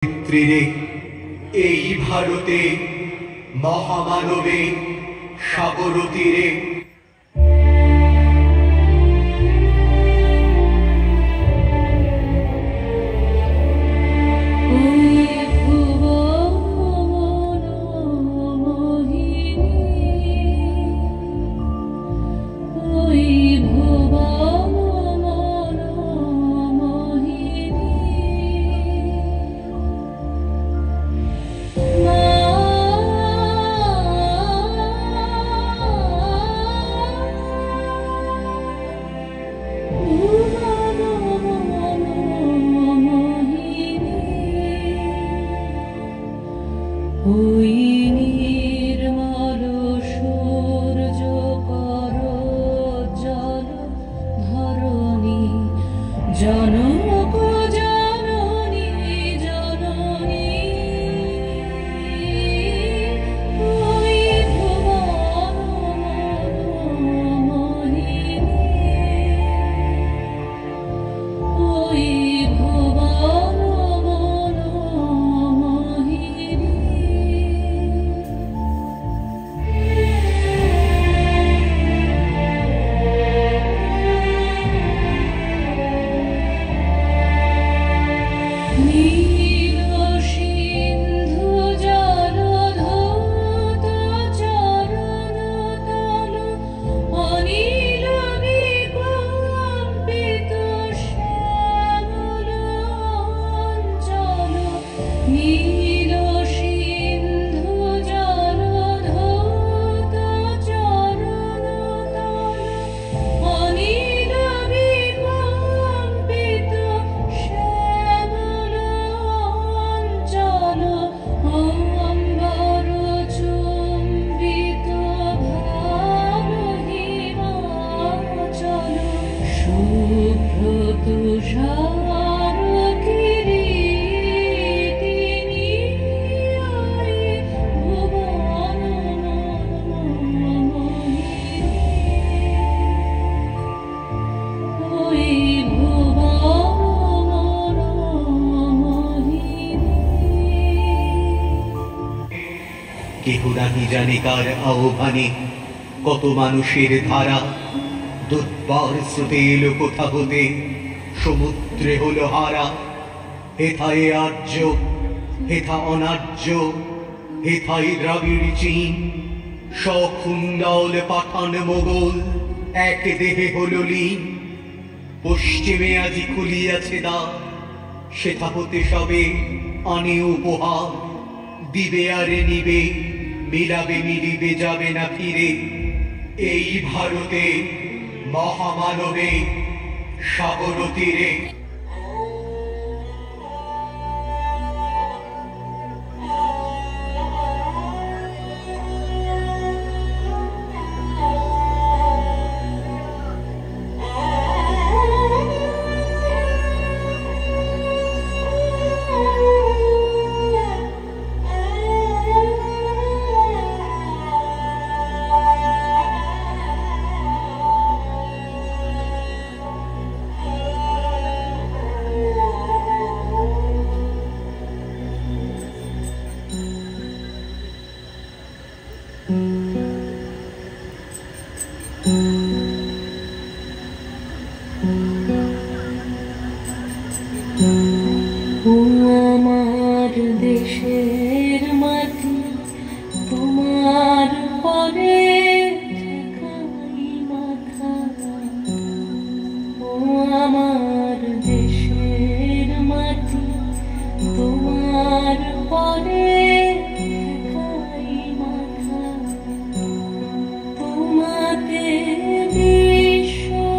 ত্রিরে এই ভারতে মহামানবে সাগর তীরে কেহ নাহি জানে কার আহ্বানে কত মানুষের ধারা দুর্বার স্রোতে এলো কোথা হতে সমুদ্রে হলো হারা। হেথায় আর্য হেথা অনার্য হেথায় দ্রাবিড় চীন সখুন্দল পাঠান মোগল এক দেহে হলো লীন। পশ্চিমে আজি খুলিয়াছে দ্বার সেথা হতে সবে আনে উপহার দিবে আরে নিবে মিলাবে মিলিবে যাবে না ফিরে এই ভারতে মহামানবে সাগর তীরে। আমার দেশের মাটি তোমার পরে ঠেকাই মাথা। ও আমার দেশের মাটি তোমার পরে ঠেকাই মাথা। তোমাতে বিশ্বময়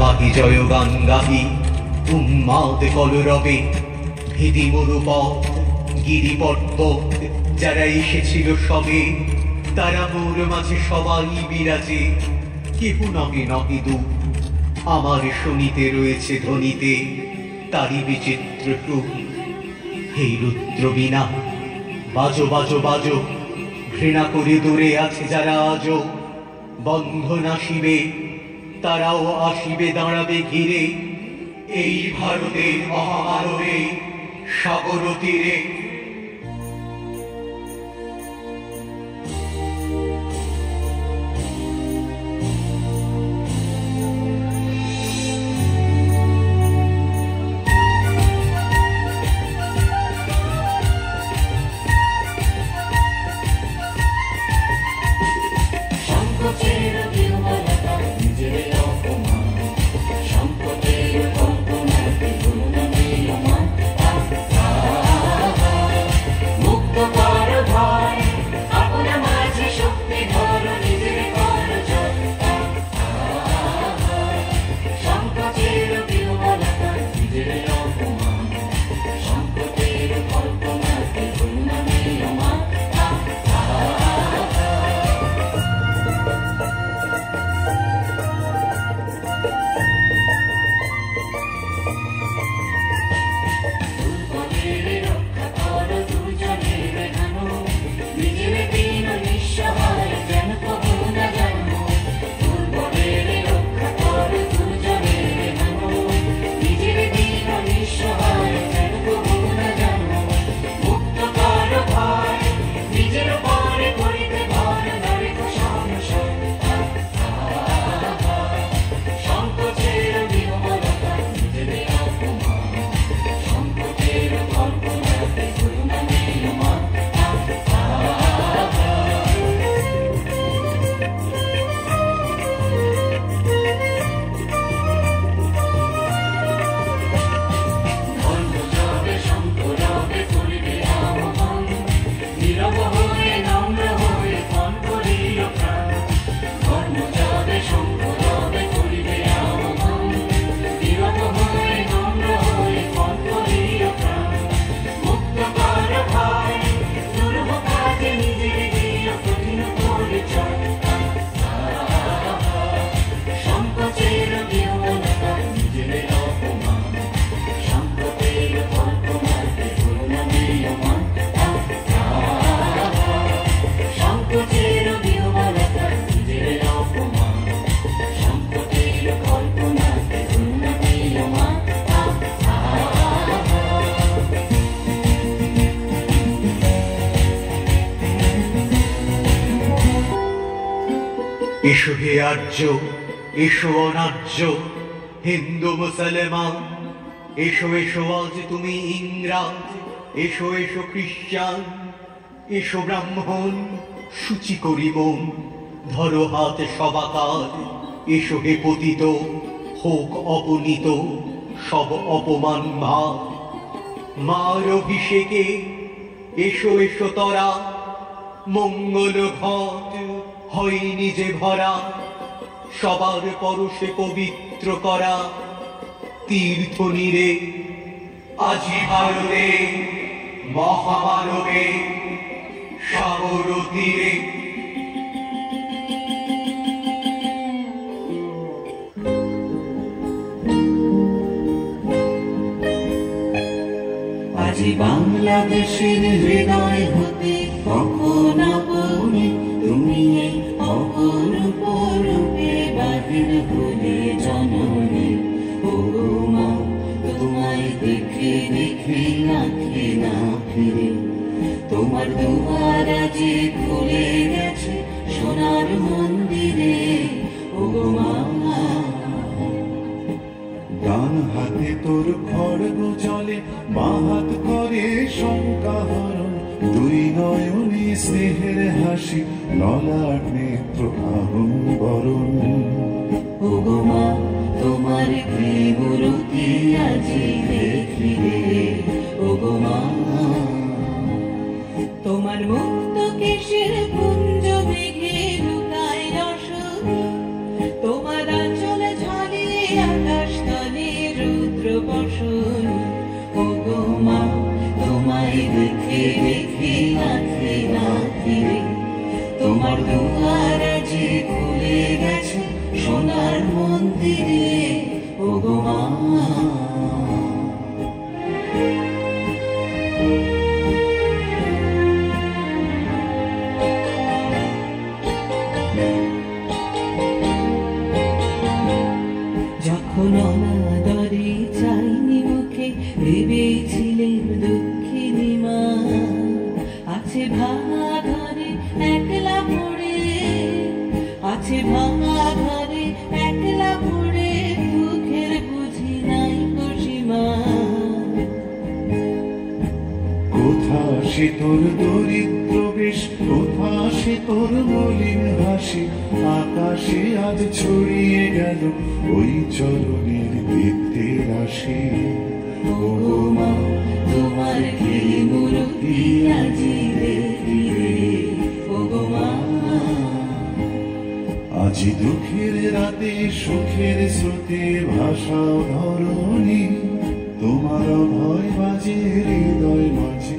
যাত্রাবাহী জয়গান গাহি উন্মাদ কলরবে ভেদি মরুপথ গিরিপর্বত যারা এসেছিল সবে তারা মোর মাঝে সবাই বিরাজে কেহ নহে নহে দূর আমার শনিতে রয়েছে ধ্বনিতে তারি বিচিত্র সুর হে রুদ্র বীণা বাজো বাজো বাজো ঘৃণা করে দূরে আছে যারা আজও বন্ধন আসিবে তারাও আসিবে দাঁড়াবে ঘিরে এই ভারতের মহামানবে সাগর তীরে। এসো হে আর্য এসো অনার্য হিন্দু মুসলমান এসো এসো আজ তুমি ইংরাজ এসো এসো খ্রিস্টান এসো ব্রাহ্মণ সূচি করি মন ধরো হাতে সবাকার এসো হে পতিত হোক অপনীত সব অপমান ভার মার অভিষেকে এসো এসো তরা মঙ্গল ঘট হয়নি যে ভরা সবার পরশে পবিত্র করা তীর্থ নীরে আজি ভারতে মহামানবে সাগর তীরে। আজি বাংলাদেশের হৃদয় হতে কখন আপনি তুমি অপরূপ রূপে বাহির হলে জননী ও মা তোমায় দেখে দেখে আঁখে না ফিরে তোমার দুয়ার যে খুলে গেছে সোনার মন্দিরে ও মা ডান হাতে তোর খড়গ চলে বাঁ হাত করে শঙ্কা হরণ দুই নয়নে স্নেহের হাসি ললাট নেত্র আগুন বরণ ও মা তোমার প্রেমরতি আজি দেখি রে ও মা তোমার মুক্ত কেশের কুঞ্জ মেঘে লুকায় রস তোমার আঁচল ঝালিয়ে তোর দরিদ্র বেশ, কোথা সে তোর মলিন হাসি, আকাশে আজ ছড়িয়ে গেল ওই চরণের দীপ্তি রাশি। ও গো মা তোমার কি মূর্তি আজি দেখি রে, ও গো মা। আজি দুঃখের রাতে সুখের স্রোতে ভাষাও ধরণী, তোমার ভয় বাজে হৃদয় মাঝে